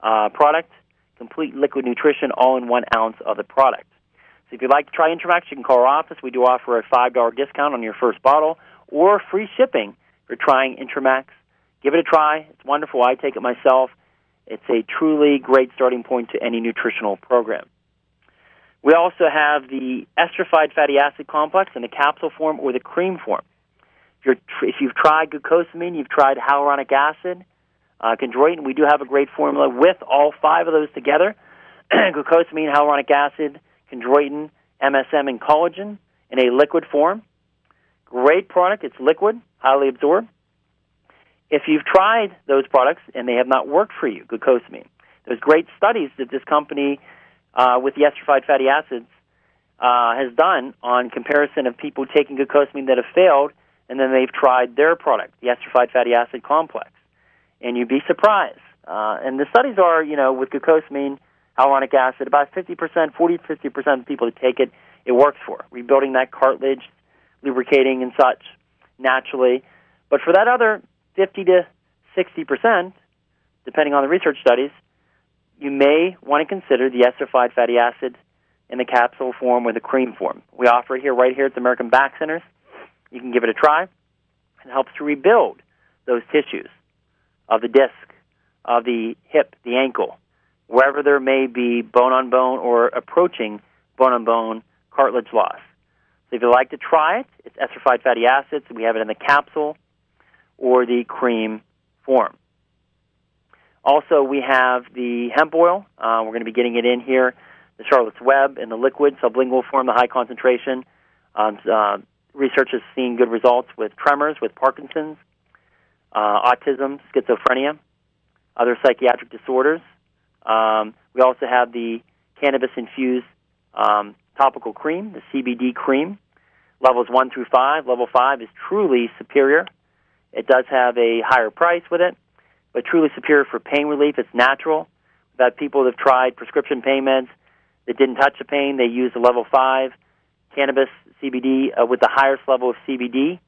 product, complete liquid nutrition, all in 1 ounce of the product. So if you'd like to try Intramax, you can call our office. We do offer a $5 discount on your first bottle or free shipping for trying Intramax. Give it a try. It's wonderful. I take it myself. It's a truly great starting point to any nutritional program. We also have the esterified fatty acid complex in the capsule form or the cream form. If you've tried glucosamine, you've tried hyaluronic acid, chondroitin, we do have a great formula with all 5 of those together. Glucosamine, hyaluronic acid, chondroitin, MSM, and collagen in a liquid form. Great product. It's liquid, highly absorbed. If you've tried those products and they have not worked for you, glucosamine, there's great studies that this company with the esterified fatty acids has done on comparison of people taking glucosamine that have failed, and then they've tried their product, the esterified fatty acid complex. And you'd be surprised. And the studies are, with glucosamine, hyaluronic acid, about 50%, 40-50% of people that take it, it works for. Rebuilding that cartilage, lubricating and such naturally. But for that other 50 to 60%, depending on the research studies, you may want to consider the esterified fatty acid in the capsule form or the cream form. We offer it right here at the American Back Centers. You can give it a try. It helps to rebuild those tissues of the disc, of the hip, the ankle, wherever there may be bone-on-bone or approaching bone-on-bone cartilage loss. So if you'd like to try it, it's esterified fatty acids. We have it in the capsule or the cream form. Also, we have the hemp oil. We're going to be getting it in here, the Charlotte's Web in the liquid, sublingual form, the high concentration. Research has seen good results with tremors, with Parkinson's, autism, schizophrenia, other psychiatric disorders. We also have the cannabis-infused topical cream, the CBD cream, levels 1 through 5. Level 5 is truly superior. It does have a higher price with it, but truly superior for pain relief. It's natural. We've had people that have tried prescription pain meds that didn't touch the pain. They used the level 5 cannabis CBD with the highest level of CBD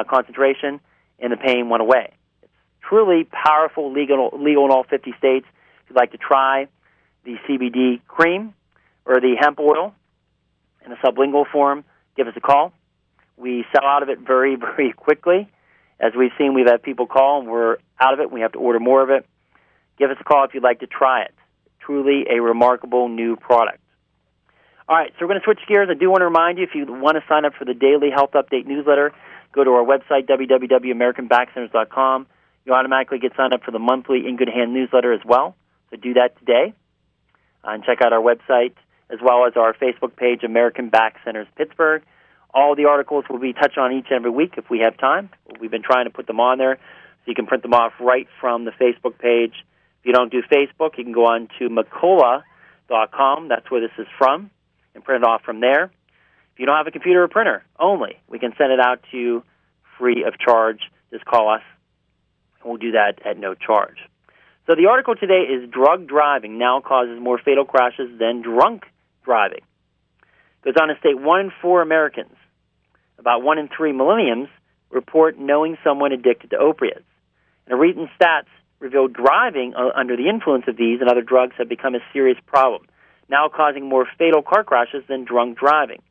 concentration, and the pain went away. It's truly powerful, legal in all 50 states. If you'd like to try the CBD cream or the hemp oil in a sublingual form, give us a call. We sell out of it very, very quickly. As we've seen, we've had people call, and we're out of it. We have to order more of it. Give us a call if you'd like to try it. Truly a remarkable new product. All right, so we're going to switch gears. I do want to remind you, if you want to sign up for the daily health update newsletter, go to our website, www.americanbackcenters.com. You automatically get signed up for the monthly In Good Hand newsletter as well. So do that today. And check out our website as well as our Facebook page, American Back Centers Pittsburgh. All the articles will be touched on each and every week if we have time. We've been trying to put them on there so you can print them off right from the Facebook page. If you don't do Facebook, you can go on to Macola.com. That's where this is from, and print it off from there. If you don't have a computer or printer only, we can send it out to you free of charge. Just call us, and we'll do that at no charge. So the article today is Drug Driving Now Causes More Fatal Crashes Than Drunk Driving. It goes on to state 1 in 4 Americans, about 1 in 3 millennials, report knowing someone addicted to opiates. And a recent stats revealed driving under the influence of these and other drugs have become a serious problem, now causing more fatal car crashes than drunk driving.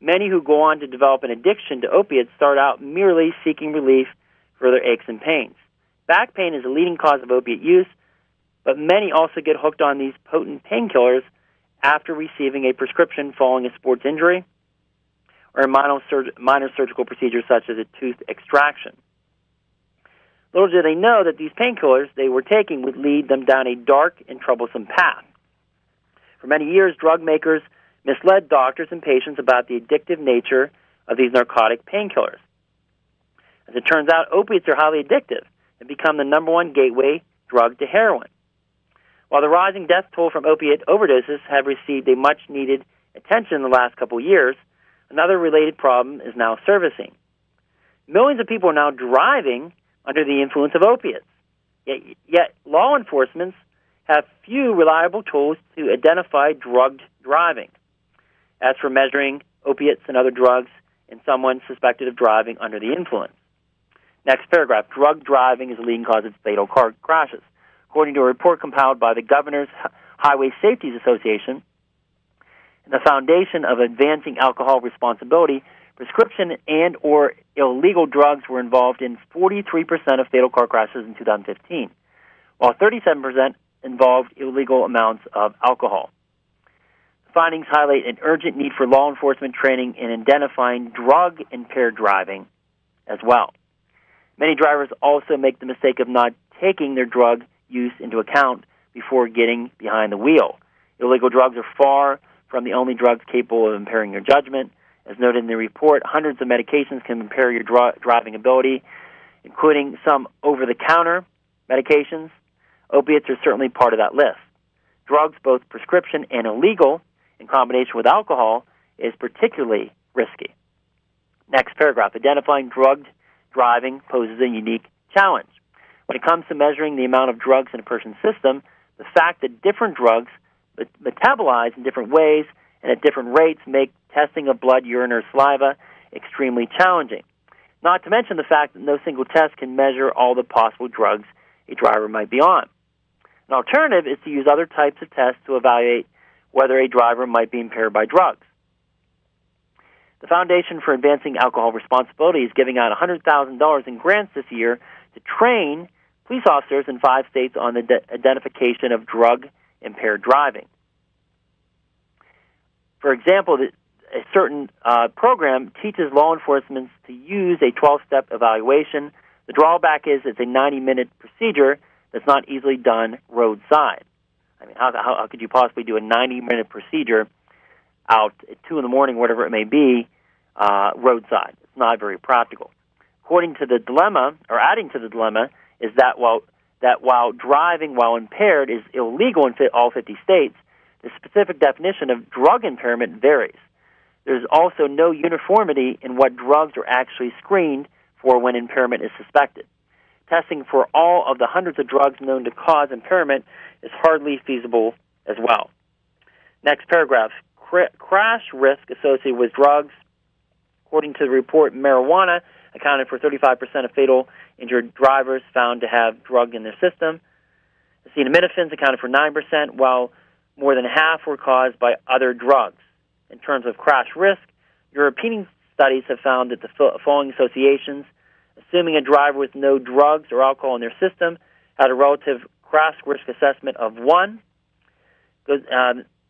Many who go on to develop an addiction to opiates start out merely seeking relief for their aches and pains. Back pain is a leading cause of opiate use, but many also get hooked on these potent painkillers after receiving a prescription following a sports injury or a minor surgical procedure such as a tooth extraction. Little do they know that these painkillers they were taking would lead them down a dark and troublesome path. For many years, drug makers misled doctors and patients about the addictive nature of these narcotic painkillers. As it turns out, opiates are highly addictive and become the number one gateway drug to heroin. While the rising death toll from opiate overdoses have received a much-needed attention in the last couple of years, another related problem is now surfacing. Millions of people are now driving under the influence of opiates. Yet law enforcement have few reliable tools to identify drugged driving. As for measuring opiates and other drugs in someone suspected of driving under the influence. Next paragraph, drug driving is a leading cause of fatal car crashes. According to a report compiled by the Governor's Highway Safety Association and the Foundation of Advancing Alcohol Responsibility, prescription and or illegal drugs were involved in 43% of fatal car crashes in 2015, while 37% involved illegal amounts of alcohol. The findings highlight an urgent need for law enforcement training in identifying drug-impaired driving as well. Many drivers also make the mistake of not taking their drug use into account before getting behind the wheel. Illegal drugs are far from the only drugs capable of impairing your judgment. As noted in the report, hundreds of medications can impair your driving ability, including some over-the-counter medications. Opiates are certainly part of that list. Drugs, both prescription and illegal, in combination with alcohol, is particularly risky. Next paragraph, identifying drugged driving poses a unique challenge. When it comes to measuring the amount of drugs in a person's system, the fact that different drugs metabolize in different ways and at different rates make testing of blood, urine, or saliva extremely challenging. Not to mention the fact that no single test can measure all the possible drugs a driver might be on. An alternative is to use other types of tests to evaluate whether a driver might be impaired by drugs. The Foundation for Advancing Alcohol Responsibility is giving out $100,000 in grants this year to train police officers in 5 states on the identification of drug-impaired driving. For example, a certain program teaches law enforcement to use a 12-step evaluation. The drawback is it's a 90-minute procedure that's not easily done roadside. I mean, how could you possibly do a 90-minute procedure out at 2 in the morning, whatever it may be, roadside? It's not very practical. According to the dilemma, or adding to the dilemma, is that while driving while impaired is illegal in all 50 states, the specific definition of drug impairment varies. There's also no uniformity in what drugs are actually screened for when impairment is suspected. Testing for all of the hundreds of drugs known to cause impairment is hardly feasible as well. Next paragraph, crash risk associated with drugs. According to the report, marijuana accounted for 35% of fatal injured drivers found to have drug in their system. Acetaminophen accounted for 9%, while more than half were caused by other drugs. In terms of crash risk, European studies have found that the following associations, assuming a driver with no drugs or alcohol in their system, had a relative crash risk assessment of 1.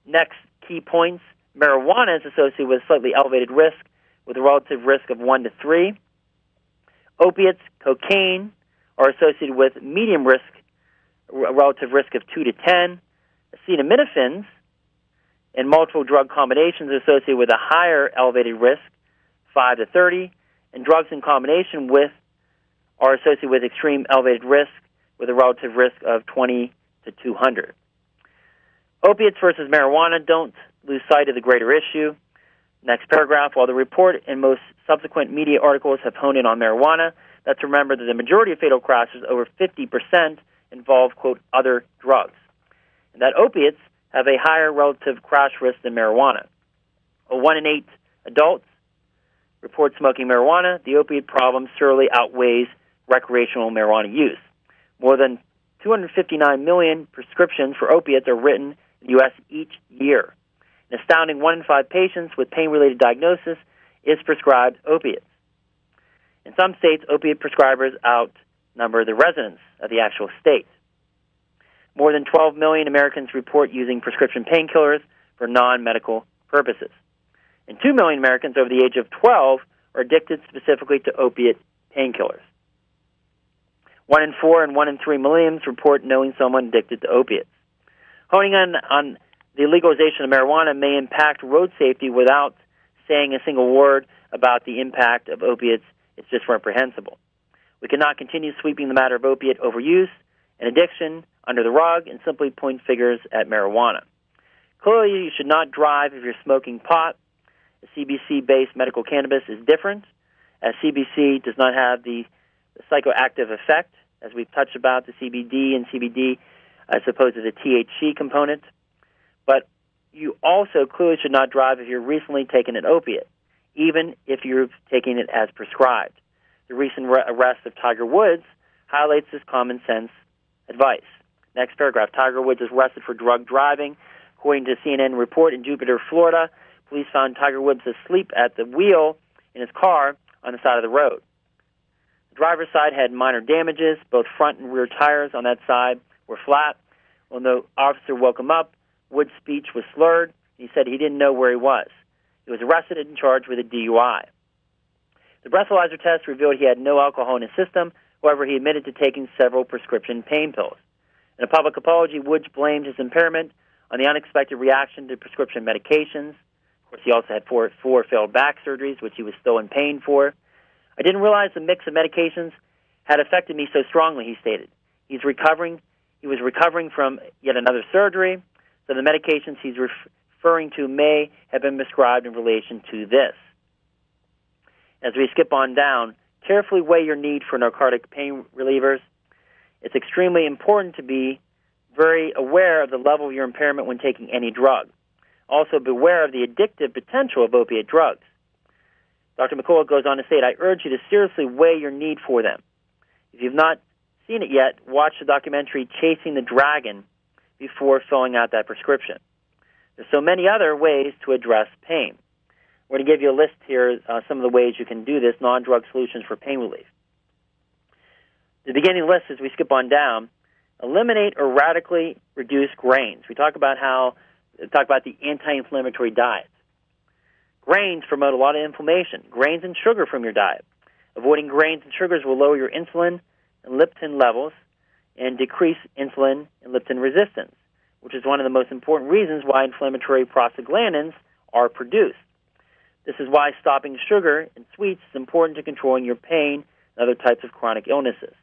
Next key points, marijuana is associated with slightly elevated risk with a relative risk of 1 to 3. Opiates, cocaine, are associated with medium risk, a relative risk of 2 to 10. Acetaminophen and multiple drug combinations are associated with a higher elevated risk, 5 to 30. And drugs in combination with are associated with extreme elevated risk with a relative risk of 20 to 200. Opiates versus marijuana, don't lose sight of the greater issue. Next paragraph, while the report and most subsequent media articles have honed in on marijuana, let's remember that the majority of fatal crashes, over 50%, involve, quote, other drugs. And that opiates have a higher relative crash risk than marijuana. 1 in 8 adults report smoking marijuana. The opiate problem surely outweighs recreational marijuana use. More than 259 million prescriptions for opiates are written in the U.S. each year. An astounding 1 in 5 patients with pain-related diagnosis is prescribed opiates. In some states, opiate prescribers outnumber the residents of the actual state. More than 12 million Americans report using prescription painkillers for non-medical purposes. And 2 million Americans over the age of 12 are addicted specifically to opiate painkillers. 1 in 4 and 1 in 3 millennials report knowing someone addicted to opiates. Honing on the legalization of marijuana may impact road safety without saying a single word about the impact of opiates. It's just reprehensible. We cannot continue sweeping the matter of opiate overuse and addiction under the rug and simply point fingers at marijuana. Clearly, you should not drive if you're smoking pot. CBC-based medical cannabis is different, as CBC does not have the psychoactive effect, as we've touched about, the CBD and CBD as opposed to the THC component. But you also clearly should not drive if you're recently taken an opiate, even if you're taking it as prescribed. The recent arrest of Tiger Woods highlights this common sense advice. Next paragraph, Tiger Woods is arrested for drug driving. According to a CNN report in Jupiter, Florida, police found Tiger Woods asleep at the wheel in his car on the side of the road. The driver's side had minor damages. Both front and rear tires on that side were flat. When the officer woke him up, Woods' speech was slurred. He said he didn't know where he was. He was arrested and charged with a DUI. The breathalyzer test revealed he had no alcohol in his system. However, he admitted to taking several prescription pain pills. In a public apology, Woods blamed his impairment on the unexpected reaction to prescription medications. Of course, he also had four failed back surgeries, which he was still in pain for. I didn't realize the mix of medications had affected me so strongly, he stated. He was recovering from yet another surgery, so the medications he's referring to may have been prescribed in relation to this. As we skip on down, carefully weigh your need for narcotic pain relievers. It's extremely important to be very aware of the level of your impairment when taking any drug. Also, beware of the addictive potential of opiate drugs. Dr. McCullough goes on to state, I urge you to seriously weigh your need for them. If you've not seen it yet, watch the documentary Chasing the Dragon before filling out that prescription. There's so many other ways to address pain. We're going to give you a list here, some of the ways you can do this, non-drug solutions for pain relief. The beginning list, as we skip on down, eliminate or radically reduce grains. We talk about the anti-inflammatory diet. Grains promote a lot of inflammation. Grains and sugar from your diet. Avoiding grains and sugars will lower your insulin and leptin levels and decrease insulin and leptin resistance, which is one of the most important reasons why inflammatory prostaglandins are produced. This is why stopping sugar and sweets is important to controlling your pain and other types of chronic illnesses.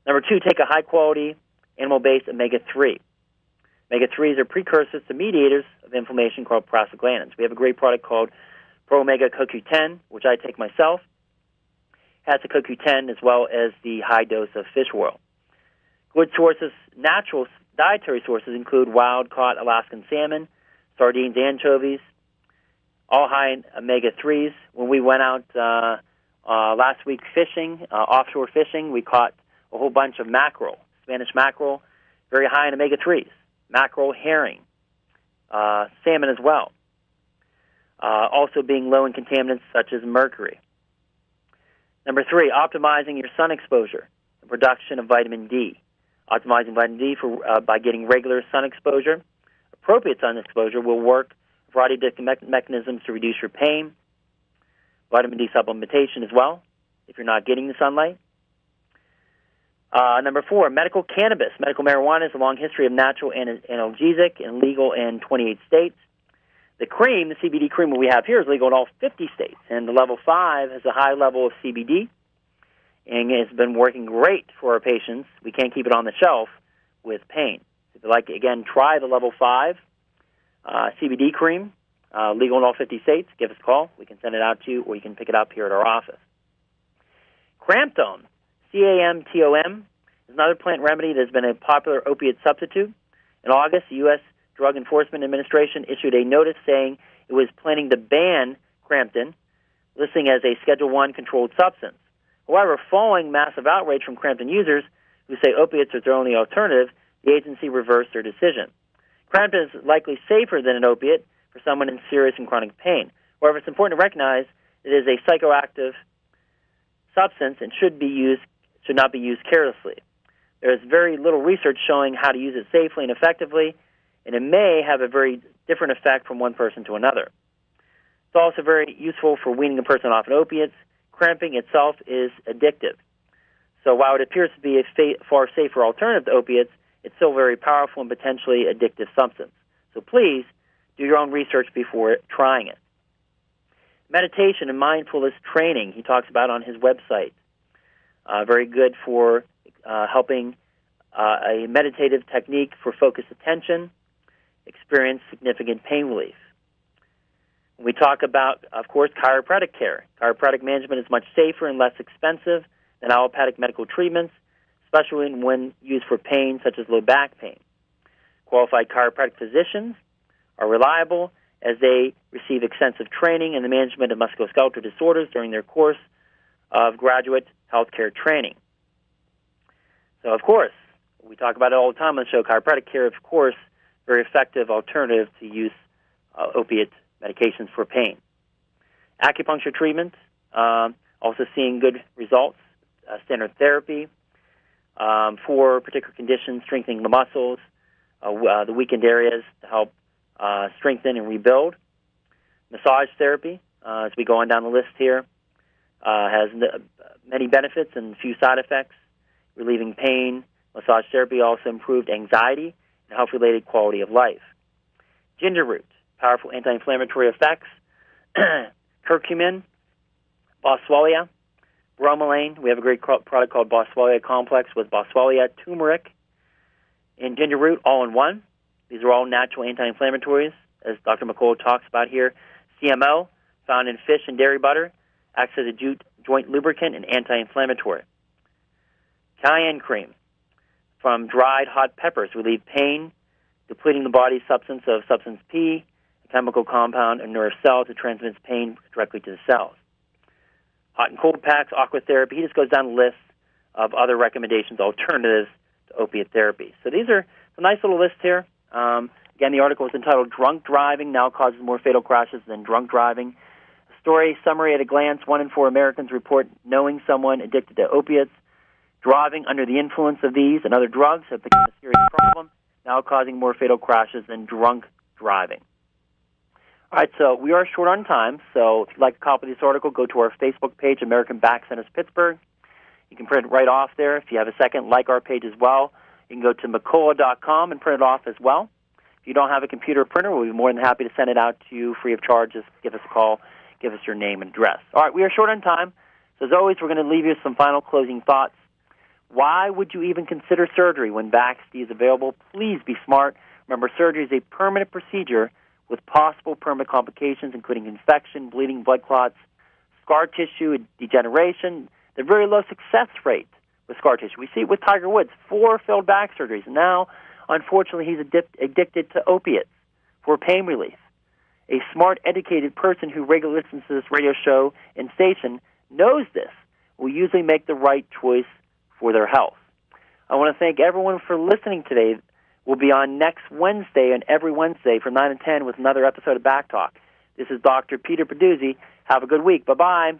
Number 2, take a high-quality animal-based omega-3. Omega-3s are precursors to mediators of inflammation called prostaglandins. We have a great product called Pro Omega CoQ10, which I take myself. It has the CoQ10 as well as the high dose of fish oil. Good sources, natural dietary sources include wild-caught Alaskan salmon, sardines, anchovies, all high in omega-3s. When we went out last week fishing, offshore fishing, we caught a whole bunch of mackerel, Spanish mackerel, very high in omega-3s. Mackerel, herring, salmon as well. Also being low in contaminants such as mercury. Number 3, optimizing your sun exposure, the production of vitamin D. Optimizing vitamin D by getting regular sun exposure. Appropriate sun exposure will work a variety of different mechanisms to reduce your pain. Vitamin D supplementation as well, if you're not getting the sunlight. Number 4, medical cannabis. Medical marijuana has a long history of natural analgesic and legal in 28 states. The cream, the CBD cream that we have here, is legal in all 50 states. And the level 5 has a high level of CBD, and it's been working great for our patients. We can't keep it on the shelf with pain. If you'd like, again, try the level 5 CBD cream, legal in all 50 states, give us a call. We can send it out to you, or you can pick it up here at our office. Cramptone. CAMTOM is another plant remedy that has been a popular opiate substitute. In August, the U.S. Drug Enforcement Administration issued a notice saying it was planning to ban Crampton, listing as a Schedule I controlled substance. However, following massive outrage from Crampton users who say opiates are their only alternative, the agency reversed their decision. Crampton is likely safer than an opiate for someone in serious and chronic pain. However, it's important to recognize it is a psychoactive substance and should not be used carelessly. There is very little research showing how to use it safely and effectively, and it may have a very different effect from one person to another. It's also very useful for weaning a person off of opiates. Cramping itself is addictive. So while it appears to be a far safer alternative to opiates, it's still a very powerful and potentially addictive substance. So please do your own research before trying it. Meditation and mindfulness training, he talks about on his website. Very good for helping a meditative technique for focused attention, experience significant pain relief. We talk about, of course, chiropractic care. Chiropractic management is much safer and less expensive than allopathic medical treatments, especially when used for pain such as low back pain. Qualified chiropractic physicians are reliable as they receive extensive training in the management of musculoskeletal disorders during their course of graduate healthcare training. So, of course, we talk about it all the time on the show. Chiropractic care, of course, very effective alternative to use opiate medications for pain. Acupuncture treatment, also seeing good results. Standard therapy for particular conditions, strengthening the muscles, the weakened areas to help strengthen and rebuild. Massage therapy, as we go on down the list here, has many benefits and few side effects, relieving pain. Massage therapy also improved anxiety and health-related quality of life. Ginger root. powerful anti-inflammatory effects. Curcumin, boswellia, bromelain. We have a great product called Boswellia Complex with boswellia, turmeric, and ginger root all in one. These are all natural anti-inflammatories, as Dr. McCullough talks about here. CMO, found in fish and dairy butter, acts as a joint lubricant and anti-inflammatory. Cayenne cream, from dried hot peppers, relieve pain, depleting the body's substance of substance P, a chemical compound in nerve cells that transmits pain directly to the cells. Hot and cold packs, aqua therapy. He just goes down the list of other recommendations, alternatives to opiate therapy. So these are some nice little lists here. Again, the article is entitled Drunk Driving Now Causes More Fatal Crashes Than Drunk Driving. Story summary at a glance: 1 in 4 Americans report knowing someone addicted to opiates. Driving under the influence of these and other drugs have become a serious problem, now causing more fatal crashes than drunk driving. All right, so we are short on time, so if you'd like a copy of this article, go to our Facebook page, American Back Centers Pittsburgh. You can print it right off there. If you have a second, like our page as well. You can go to McCullough.com and print it off as well. If you don't have a computer printer, we'll be more than happy to send it out to you free of charge. Just give us a call, give us your name and address. All right, we are short on time, so as always, we're going to leave you with some final closing thoughts. Why would you even consider surgery when Baxter is available? Please be smart. Remember, surgery is a permanent procedure with possible permanent complications, including infection, bleeding, blood clots, scar tissue, degeneration. The very low success rate with scar tissue. We see it with Tiger Woods, 4 failed back surgeries. And now, unfortunately, he's addicted to opiates for pain relief. A smart, educated person who regularly listens to this radio show and station knows this, will usually make the right choice for their health. I want to thank everyone for listening today. We'll be on next Wednesday and every Wednesday from 9 to 10 with another episode of Back Talk. This is Dr. Peter Pedduzi. Have a good week. Bye-bye.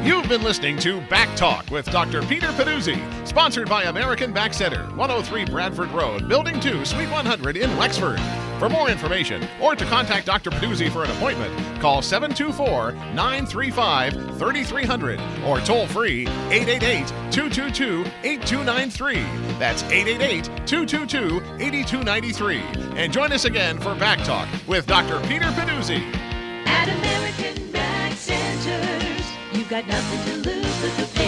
You've been listening to Back Talk with Dr. Peter Pedduzi, sponsored by American Back Center, 103 Bradford Road, Building 2, Suite 100 in Wexford. For more information or to contact Dr. Pedduzi for an appointment, call 724-935-3300 or toll free 888-222-8293. That's 888-222-8293. And join us again for Back Talk with Dr. Peter Pedduzi. At American Back Centers, you've got nothing to lose but the pain.